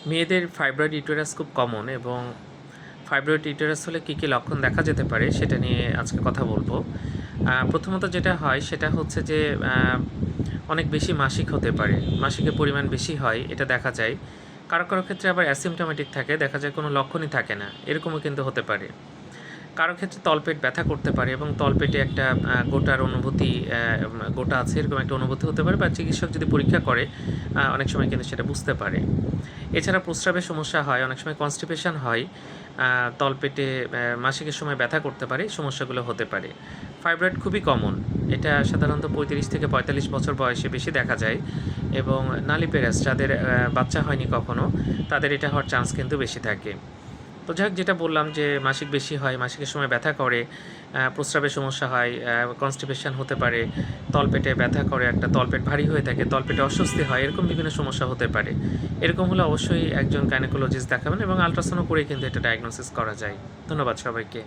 মেয়েদের fibroid uterus খুব common এবং ফাইব্রয়েড ইউটেরাস হলে কী কী লক্ষণ দেখা যেতে পারে সেটা নিয়ে আজকে কথা বলবো। প্রথমত যেটা হয় সেটা হচ্ছে যে অনেক বেশি মাসিক হতে পারে, মাসিকের পরিমাণ বেশি হয়, এটা দেখা যায়। কারো কারো ক্ষেত্রে আবার অ্যাসিমটোমেটিক থাকে, দেখা যায় কোনো লক্ষণই থাকে না, এরকমও কিন্তু হতে পারে। কারো ক্ষেত্রে তলপেট ব্যথা করতে পারে এবং তলপেটে একটা গোটার অনুভূতি, গোটা আছে এরকম একটা অনুভূতি হতে পারে, বা চিকিৎসক যদি পরীক্ষা করে অনেক সময় কিন্তু সেটা বুঝতে পারে। এছাড়া প্রস্রাবের সমস্যা হয়, অনেক সময় কনস্টিপেশন হয়, তলপেটে মাসিকের সময় ব্যথা করতে পারে, এই সমস্যাগুলো হতে পারে। ফাইব্রয়েড খুবই কমন, এটা সাধারণত 35 থেকে 45 বছর বয়সে বেশি দেখা যায় এবং নালিপেরাস যাদের বাচ্চা হয়নি কখনো, তাদের এটা হওয়ার চান্স কিন্তু বেশি থাকে। তো যাই হোক, যেটা বললাম যে মাসিক বেশি হয়, মাসিকের সময় ব্যথা করে, প্রস্রাবের সমস্যা হয়, কনস্টিপেশন হতে পারে, তলপেটে ব্যথা করে, একটা তলপেট ভারী হয়ে থাকে, তলপেটে অস্বস্তি হয়, এরকম বিভিন্ন সমস্যা হতে পারে। এরকম হলে অবশ্যই একজন গাইনোকোলজিস্ট দেখাবেন এবং আলট্রাসাউন্ড করে কিন্তু এটা ডায়াগনোসিস করা যায়। ধন্যবাদ সবাইকে।